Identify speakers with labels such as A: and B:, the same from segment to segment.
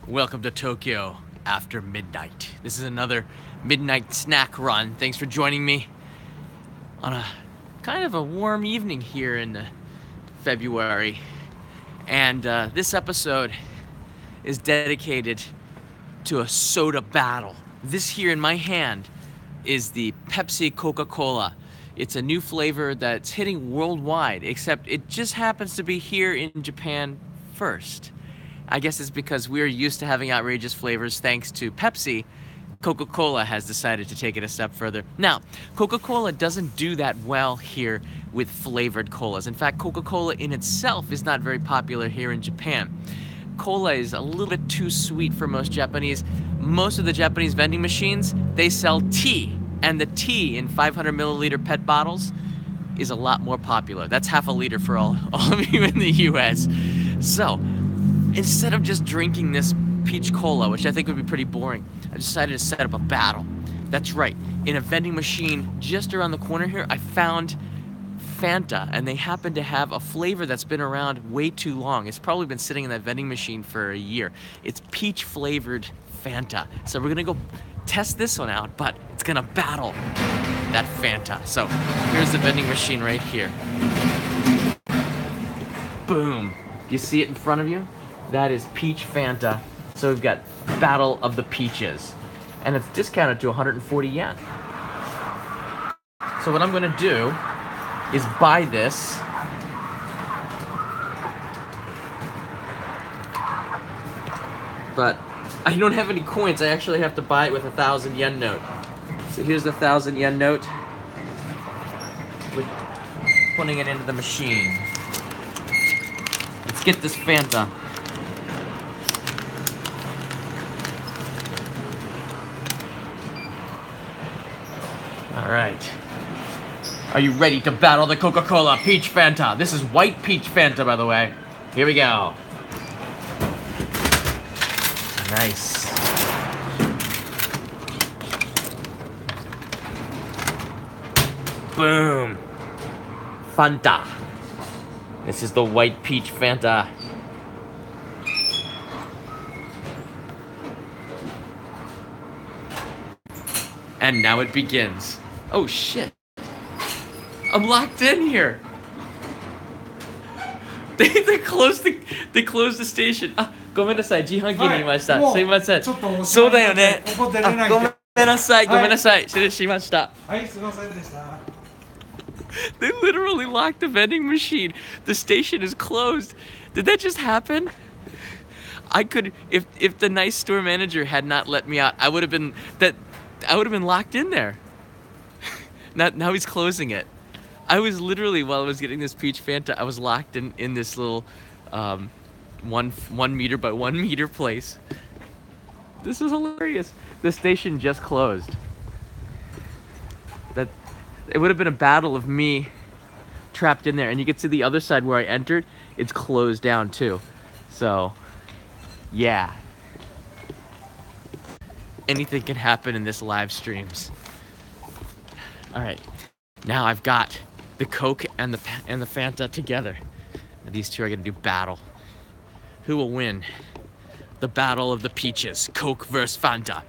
A: Welcome to Tokyo after midnight. This is another midnight snack run. Thanks for joining me on a kind of a warm evening here in February. And this episode is dedicated to a soda battle. This here in my hand is the Pepsi Coca-Cola. It's a new flavor that's hitting worldwide, except it just happens to be here in Japan first. I guess it's because we're used to having outrageous flavors thanks to Pepsi. Coca-Cola has decided to take it a step further. Now, Coca-Cola doesn't do that well here with flavored colas. In fact, Coca-Cola in itself is not very popular here in Japan. Cola is a little bit too sweet for most Japanese. Most of the Japanese vending machines, they sell tea. And the tea in 500 milliliter PET bottles is a lot more popular. That's half a liter for all of you in the US. So, instead of just drinking this peach cola, which I think would be pretty boring, I decided to set up a battle. That's right. In a vending machine just around the corner here, I found Fanta, and they happen to have a flavor that's been around way too long. It's probably been sitting in that vending machine for a year. It's peach flavored Fanta. So we're gonna go test this one out, but it's gonna battle that Fanta. So here's the vending machine right here. Boom. Do you see it in front of you? That is peach Fanta. So we've got Battle of the Peaches. And it's discounted to 140 yen. So what I'm gonna do is buy this. But I don't have any coins. I actually have to buy it with a 1,000 yen note. So here's the 1,000 yen note. With putting it into the machine. Let's get this Fanta. All right. Are you ready to battle the Coca-Cola Peach Fanta? This is White Peach Fanta, by the way. Here we go. Nice. Boom. Fanta. This is the White Peach Fanta. And now it begins. Oh shit. I'm locked in here. They closed the station. ごめんなさい、自販機にいました。すいません。そうだよね。ごめんなさい、ごめんなさい。失礼しました。はい、すいませんでした。They literally locked the vending machine. The station is closed. Did that just happen? I could, if the nice store manager had not let me out, I would have been locked in there. Now he's closing it. I was literally, while I was getting this peach Fanta, I was locked in this little 1 meter by 1 meter place. This is hilarious. The station just closed. It would have been a battle of me trapped in there, and you can see the other side where I entered, it's closed down too. So, yeah. Anything can happen in this live streams. All right, now I've got the Coke and the Fanta together. And these two are gonna do battle. Who will win? The battle of the peaches, Coke versus Fanta.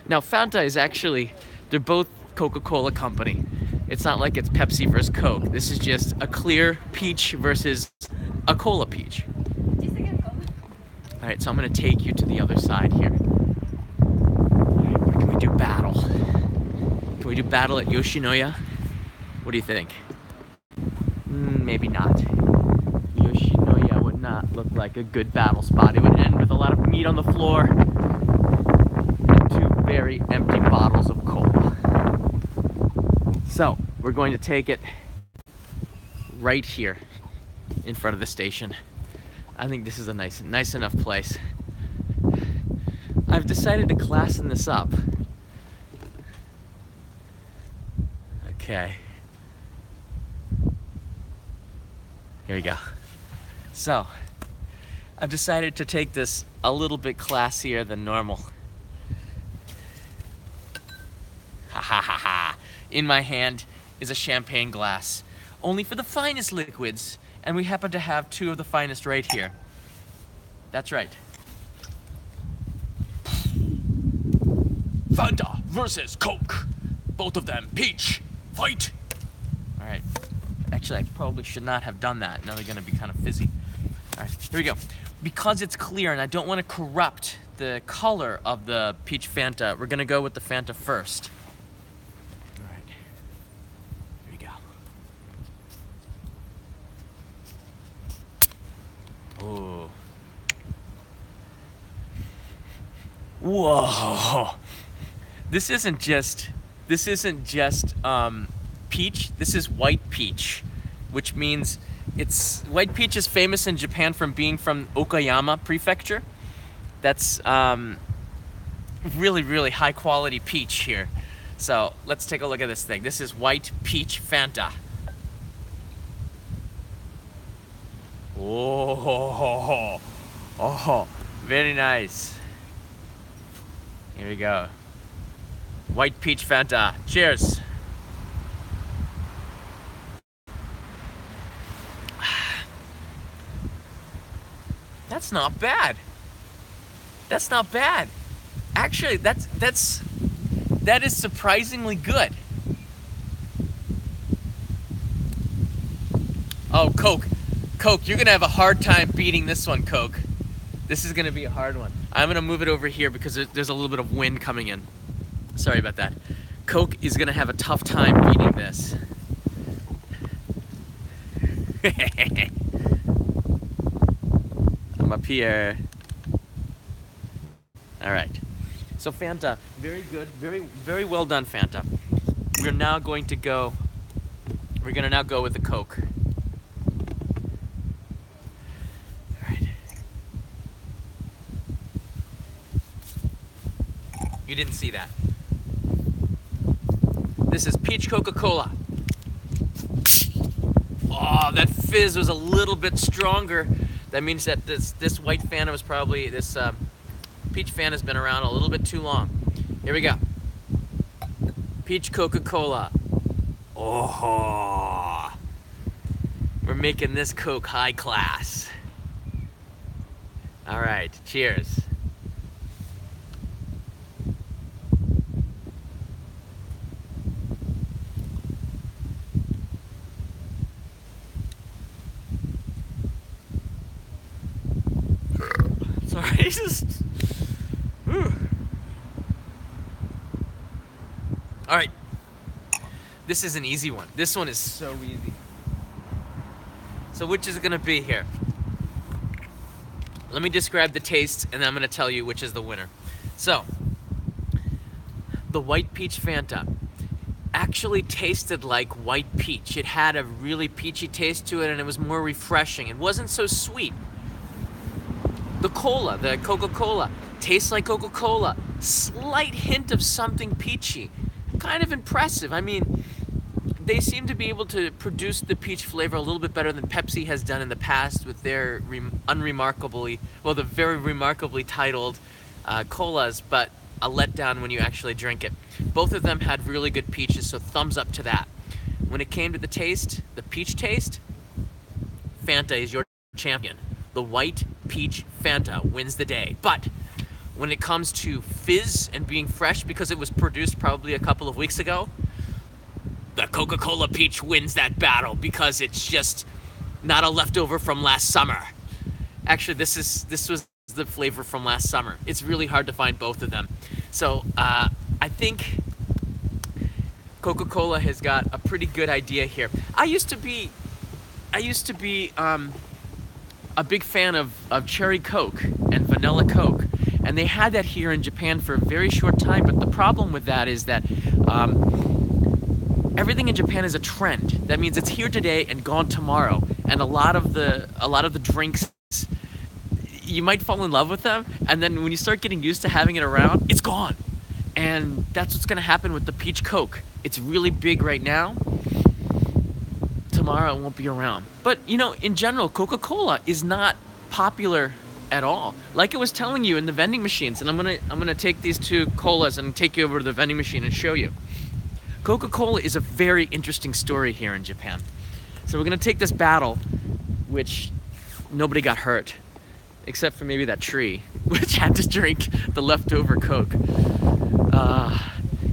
A: Now Fanta is actually, they're both Coca-Cola company. It's not like it's Pepsi versus Coke. This is just a clear peach versus a cola peach. All right, so I'm gonna take you to the other side here. Can we do battle? Can we do battle at Yoshinoya? What do you think? Maybe not. Yoshinoya would not look like a good battle spot. It would end with a lot of meat on the floor and 2 very empty bottles of cola. So we're going to take it right here in front of the station. I think this is a nice enough place. I've decided to classen this up. Okay. Here we go. So, I've decided to take this a little bit classier than normal. Ha ha ha ha. In my hand is a champagne glass, only for the finest liquids, and we happen to have 2 of the finest right here. That's right. Fanta versus Coke. Both of them, peach, fight. All right. Actually, I probably should not have done that. Now they're gonna be kind of fizzy. All right, here we go. Because it's clear and I don't want to corrupt the color of the peach Fanta, we're gonna go with the Fanta first. All right, here we go. Oh. Whoa. This isn't just peach. This is white peach, which means white peach is famous in Japan from being from Okayama Prefecture. That's really, really high quality peach here. So let's take a look at this thing. This is White Peach Fanta. Oh, very nice. Here we go. White Peach Fanta. Cheers. That's not bad. That's not bad. Actually, that is surprisingly good. Oh, Coke, you're gonna have a hard time beating this one, Coke. This is gonna be a hard one. I'm gonna move it over here because there's a little bit of wind coming in. Sorry about that. Coke is gonna have a tough time beating this. I'm up here. All right. So Fanta, very good, very well done, Fanta. We're now going to go. We're gonna now go with the Coke. All right. You didn't see that. This is peach Coca-Cola. Oh, that fizz was a little bit stronger. That means that this white Fanta was probably, this peach Fanta has been around a little bit too long. Here we go. Peach Coca-Cola. Oh, we're making this Coke high class. All right, cheers. Sorry, just. All right, this is an easy one. This one is so easy. So which is it gonna be here? Let me describe the taste and then I'm gonna tell you which is the winner. So, the White Peach Fanta actually tasted like white peach. It had a really peachy taste to it and it was more refreshing. It wasn't so sweet. The cola, the Coca-Cola, tastes like Coca-Cola. Slight hint of something peachy. Kind of impressive. I mean, they seem to be able to produce the peach flavor a little bit better than Pepsi has done in the past with their the very remarkably titled colas, but a letdown when you actually drink it. Both of them had really good peaches, so thumbs up to that. When it came to the taste, the peach taste, Fanta is your champion. The White Peach Fanta wins the day. But when it comes to fizz and being fresh because it was produced probably a couple of weeks ago, the Coca-Cola peach wins that battle because it's just not a leftover from last summer. Actually, this was the flavor from last summer. It's really hard to find both of them. So I think Coca-Cola has got a pretty good idea here. I used to be a big fan of cherry Coke and vanilla Coke, and they had that here in Japan for a very short time. But the problem with that is that everything in Japan is a trend. That means it's here today and gone tomorrow. And a lot of the drinks, you might fall in love with them, and then when you start getting used to having it around, it's gone. And that's what's gonna happen with the peach Coke. It's really big right now. Tomorrow it won't be around. But you know, in general, Coca-Cola is not popular at all. Like I was telling you in the vending machines, and I'm gonna take these two colas and take you over to the vending machine and show you. Coca-Cola is a very interesting story here in Japan. So we're gonna take this battle, which nobody got hurt, except for maybe that tree, which had to drink the leftover Coke.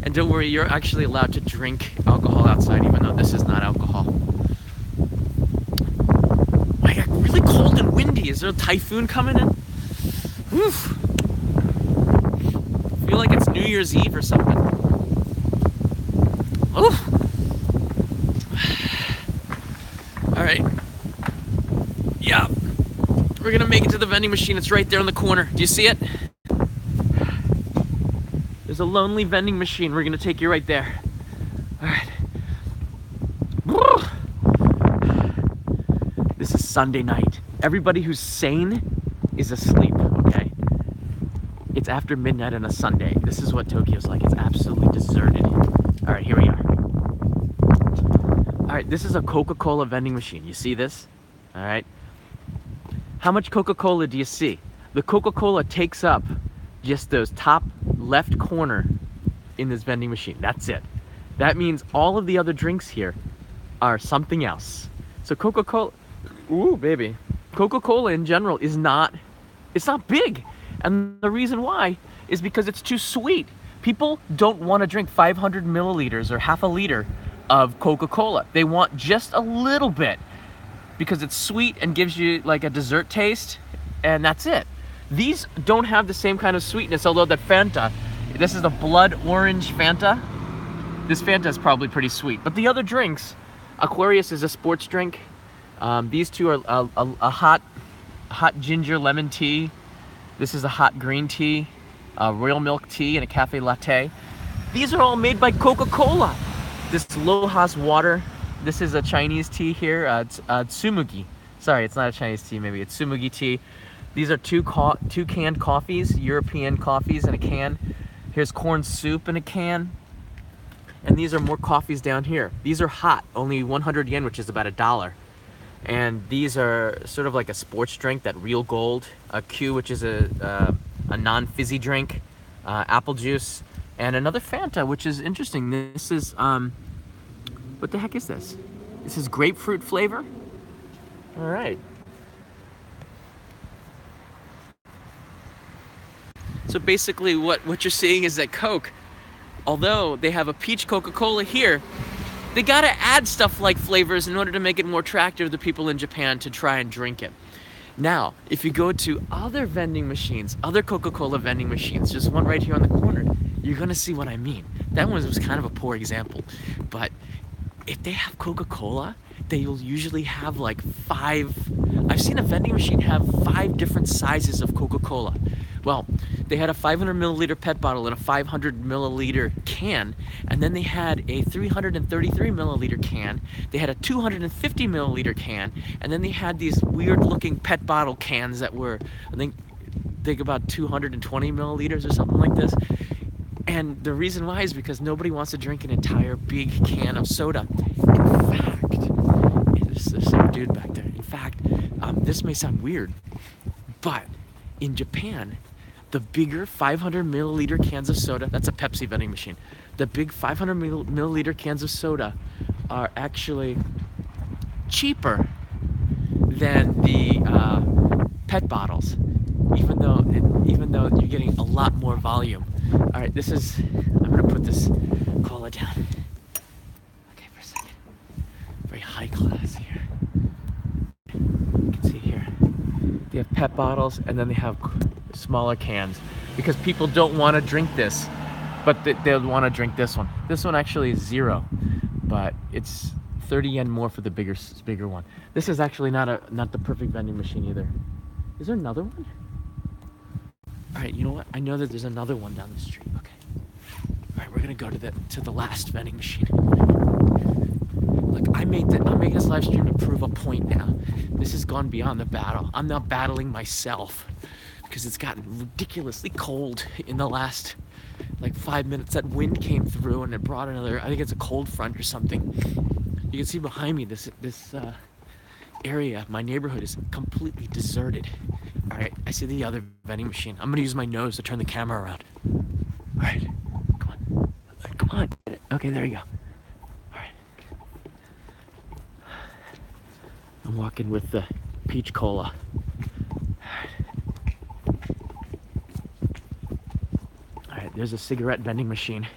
A: And don't worry, you're actually allowed to drink alcohol outside, even though this is not alcohol. I got really cold and windy. Is there a typhoon coming in? Oof. I feel like it's New Year's Eve or something. Oof. All right. Yeah. We're gonna make it to the vending machine. It's right there in the corner. Do you see it? There's a lonely vending machine. We're gonna take you right there. All right. This is Sunday night. Everybody who's sane is asleep, okay? It's after midnight on a Sunday. This is what Tokyo's like. It's absolutely deserted. All right, here we are. All right, this is a Coca-Cola vending machine. You see this? All right. How much Coca-Cola do you see? The Coca-Cola takes up just those top left corner in this vending machine. That's it. That means all of the other drinks here are something else. So Coca-Cola, ooh, baby. Coca-Cola in general is not, it's not big. And the reason why is because it's too sweet. People don't want to drink 500 milliliters or half a liter of Coca-Cola. They want just a little bit because it's sweet and gives you like a dessert taste, and that's it. These don't have the same kind of sweetness, although that Fanta, this is a blood orange Fanta. This Fanta is probably pretty sweet. But the other drinks, Aquarius is a sports drink. These two are a hot ginger lemon tea. This is a hot green tea, royal milk tea, and a cafe latte. These are all made by Coca-Cola. This Lohas water. This is a Chinese tea here. It's Tsumugi. Sorry, it's not a Chinese tea. Maybe it's Tsumugi tea. These are two canned coffees, European coffees in a can. Here's corn soup in a can. And these are more coffees down here. These are hot, only 100 yen, which is about $1. And these are sort of like a sports drink, that Real Gold. A Q, which is a non-fizzy drink. Apple juice. And another Fanta, which is interesting. This is, what the heck is this? This is grapefruit flavor? All right. So basically what you're seeing is that Coke, although they have a peach Coca-Cola here, they gotta add stuff like flavors in order to make it more attractive to people in Japan to try and drink it. Now, if you go to other vending machines, other Coca-Cola vending machines, just one right here on the corner, you're gonna see what I mean. That one was kind of a poor example, but if they have Coca-Cola, they'll usually have like I've seen a vending machine have 5 different sizes of Coca-Cola. Well, they had a 500 milliliter PET bottle and a 500 milliliter can, and then they had a 333 milliliter can, they had a 250 milliliter can, and then they had these weird looking PET bottle cans that were, I think about 220 milliliters or something like this. And the reason why is because nobody wants to drink an entire big can of soda. In fact, there's some dude back there. In fact, this may sound weird, but in Japan, the bigger 500 milliliter cans of soda, that's a Pepsi vending machine. The big 500 milliliter cans of soda are actually cheaper than the PET bottles, even though you're getting a lot more volume. All right, I'm gonna put this cola down. Okay, for a second. Very high class here. You can see here, they have PET bottles and then they have smaller cans because people don't want to drink this, but they'll want to drink this one. This one actually is 0, but it's 30 yen more for the bigger one. This is actually not the perfect vending machine either. Is there another one? All right, you know what? I know that there's another one down the street. Okay. All right, we're gonna go to the last vending machine. Look, I'm making this live stream to prove a point now. This has gone beyond the battle. I'm now battling myself because it's gotten ridiculously cold in the last like 5 minutes. That wind came through and it brought another, I think it's a cold front or something. You can see behind me this area, my neighborhood is completely deserted. All right, I see the other vending machine. I'm gonna use my nose to turn the camera around. All right, come on. Okay, there you go. All right. I'm walking with the peach cola. All right, there's a cigarette vending machine.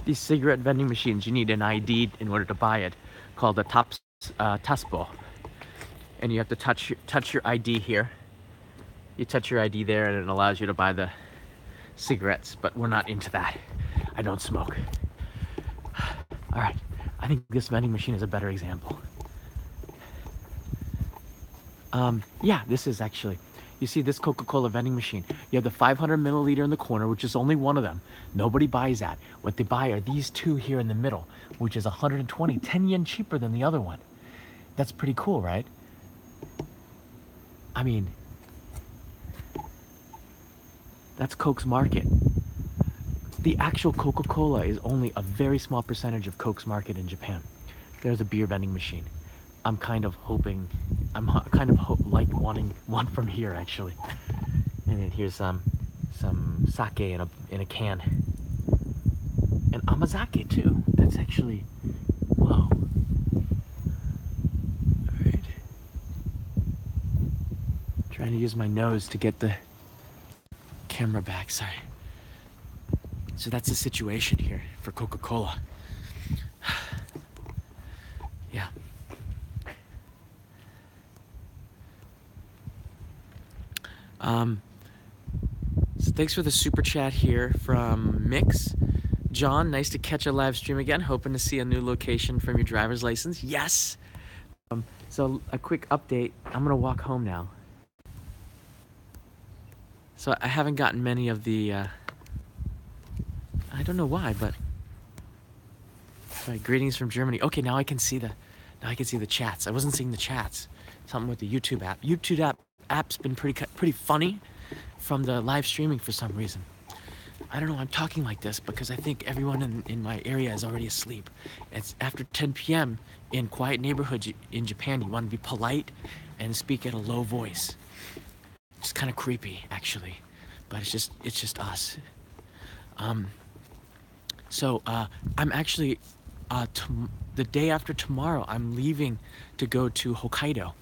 A: These cigarette vending machines, you need an ID in order to buy it, called a taspo. And you have to touch your ID here. You touch your ID there and it allows you to buy the cigarettes, but we're not into that. I don't smoke. All right, I think this vending machine is a better example. Yeah, this is actually, you see this Coca-Cola vending machine. You have the 500 milliliter in the corner, which is only one of them. Nobody buys that. What they buy are these two here in the middle, which is 120, 10 yen cheaper than the other one. That's pretty cool, right? I mean, that's Coke's market. The actual Coca-Cola is only a very small percentage of Coke's market in Japan. There's a beer vending machine. I'm kind of hoping, like wanting one from here actually. And then here's some sake in a can. And amazake too. That's actually, whoa. All right. Trying to use my nose to get the camera back, sorry. So that's the situation here for Coca-Cola. Yeah. So thanks for the super chat here from Mix. John, nice to catch a live stream again. Hoping to see a new location from your driver's license. Yes. So a quick update. I'm gonna walk home now. So I haven't gotten many of the, I don't know why, but sorry, greetings from Germany. Okay, now I can see the chats. I wasn't seeing the chats. Something with the YouTube app. App's been pretty funny from the live streaming for some reason. I don't know, I'm talking like this because I think everyone in my area is already asleep. It's after 10 p.m. in quiet neighborhoods in Japan. You want to be polite and speak at a low voice. It's kind of creepy, actually, but it's just us. So I'm actually the day after tomorrow. I'm leaving to go to Hokkaido.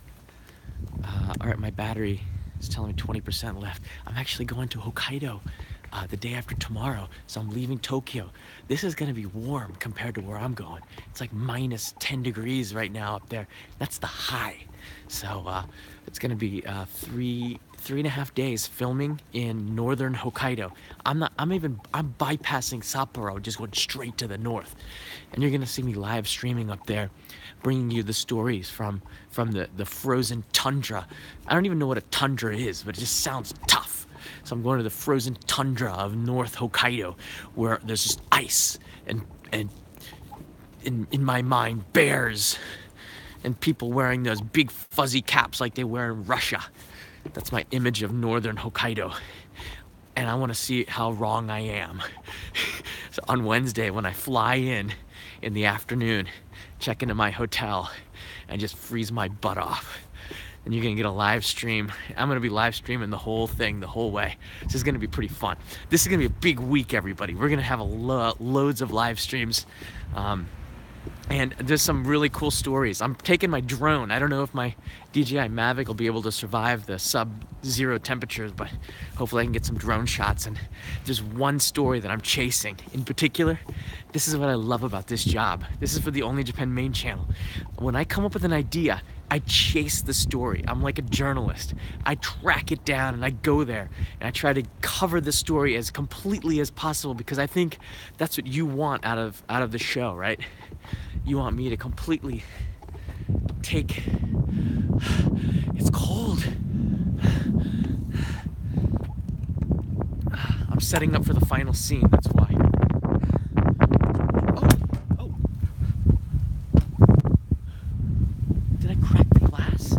A: All right, my battery is telling me 20% left. I'm actually going to Hokkaido the day after tomorrow, so I'm leaving Tokyo. This is gonna be warm compared to where I'm going. It's like minus 10 degrees right now up there. That's the high. So it's gonna be 3.5 days filming in northern Hokkaido. I'm bypassing Sapporo, just going straight to the north. And you're gonna see me live streaming up there, bringing you the stories from the frozen tundra. I don't even know what a tundra is, but it just sounds tough. So I'm going to the frozen tundra of North Hokkaido, where there's just ice and in my mind, bears and people wearing those big fuzzy caps like they wear in Russia. That's my image of northern Hokkaido. And I want to see how wrong I am. So on Wednesday, when I fly in the afternoon, check into my hotel and just freeze my butt off. And you're gonna get a live stream. I'm gonna be live streaming the whole thing the whole way. This is gonna be pretty fun. This is gonna be a big week, everybody. We're gonna have loads of live streams. And there's some really cool stories. I'm taking my drone. I don't know if my DJI Mavic will be able to survive the sub-zero temperatures, but hopefully I can get some drone shots. And there's one story that I'm chasing. In particular, this is what I love about this job. This is for the Only Japan main channel. When I come up with an idea, I chase the story. I'm like a journalist. I track it down and I go there and I try to cover the story as completely as possible, because I think that's what you want out of the show, right? You want me to completely take... It's cold. I'm setting up for the final scene, that's why. Oh. Did I crack the glass?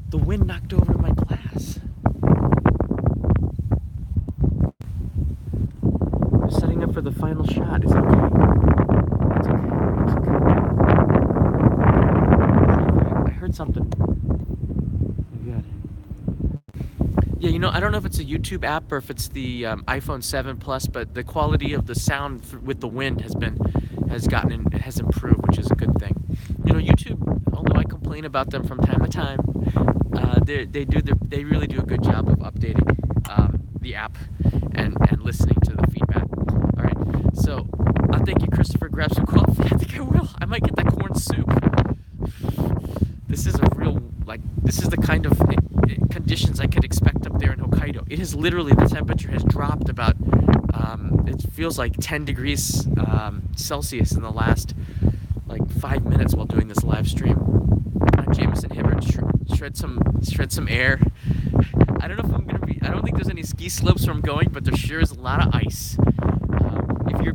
A: The wind knocked over my glass. I'm setting up for the final shot. Is that okay? It's okay. I heard something. Good. Yeah, you know, I don't know if it's a YouTube app or if it's the iPhone 7 Plus, but the quality of the sound with the wind has improved, which is a good thing. You know, YouTube, although I complain about them from time to time, they really do a good job of updating the app and listening to the feedback. All right, so thank you, Christopher. Grab some coffee. I think I will. I might get that corn soup. This is a real, like, this is the kind of conditions I could expect up there in Hokkaido. It has literally, the temperature has dropped about, it feels like 10 degrees Celsius in the last like 5 minutes while doing this live stream. Jameson Hibbert, shred some air. I don't know if I'm gonna be. I don't think there's any ski slopes where I'm going, but there sure is a lot of ice.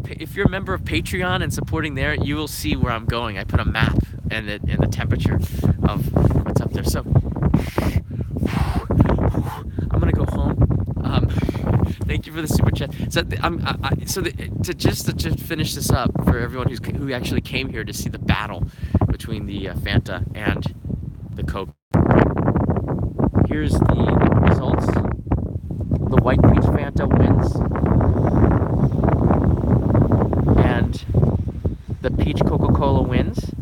A: If you're a member of Patreon and supporting there, you will see where I'm going. I put a map and the temperature of what's up there. So I'm gonna go home. Thank you for the super chat. So to finish this up for everyone who actually came here to see the battle between the Fanta and the Coke. Here's the results. The White Peach Fanta wins, and the Peach Coca-Cola wins.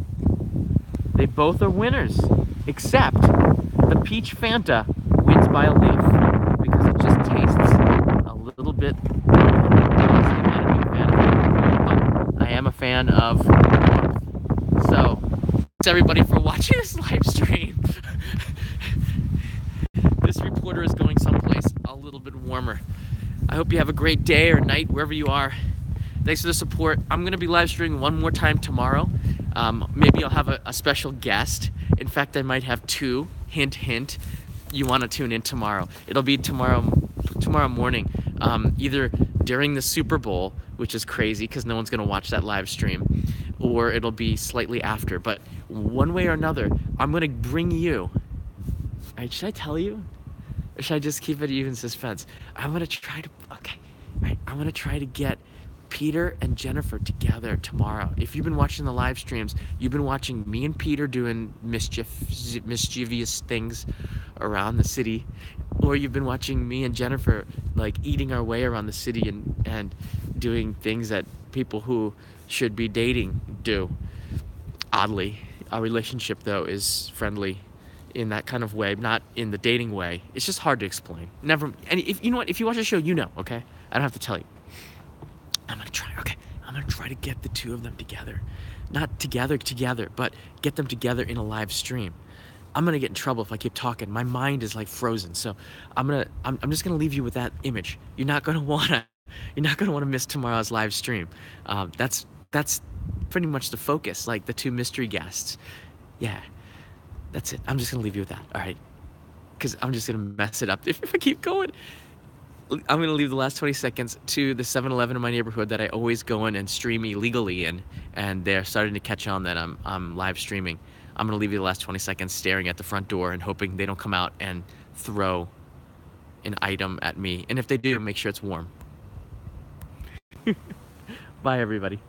A: They both are winners, except the Peach Fanta wins by a leaf because it just tastes a little bit. I'm not a big fan of but I am a fan of. So, thanks everybody for watching this live stream. This reporter is going someplace a little bit warmer. I hope you have a great day or night wherever you are. Thanks for the support. I'm going to be live streaming one more time tomorrow. Maybe I'll have a special guest. In fact, I might have two. Hint, hint. You want to tune in tomorrow. It'll be tomorrow morning, either during the Super Bowl, which is crazy because no one's going to watch that live stream, or it'll be slightly after. But one way or another, I'm going to bring you. All right, should I tell you? Or should I just keep it even suspense? I'm going to try to, okay. All right, I'm going to try to get Peter and Jennifer together tomorrow. If you've been watching the live streams, you've been watching me and Peter doing mischievous things around the city, or you've been watching me and Jennifer like eating our way around the city and doing things that people who should be dating do. Oddly, our relationship though is friendly in that kind of way, not in the dating way. It's just hard to explain. Never. And if you know what, if you watch the show, you know. Okay, I don't have to tell you. I'm gonna try. Okay, I'm gonna try to get the two of them together, not together, but get them together in a live stream. I'm gonna get in trouble if I keep talking. My mind is like frozen. So I'm just gonna leave you with that image. You're not gonna wanna miss tomorrow's live stream. That's pretty much the focus. Like the two mystery guests. Yeah, that's it. I'm just gonna leave you with that. All right, because I'm just gonna mess it up if I keep going. I'm going to leave the last 20 seconds to the 7-Eleven in my neighborhood that I always go in and stream illegally in, and they're starting to catch on that I'm live streaming. I'm going to leave you the last 20 seconds staring at the front door and hoping they don't come out and throw an item at me. And if they do, make sure it's warm. Bye, everybody.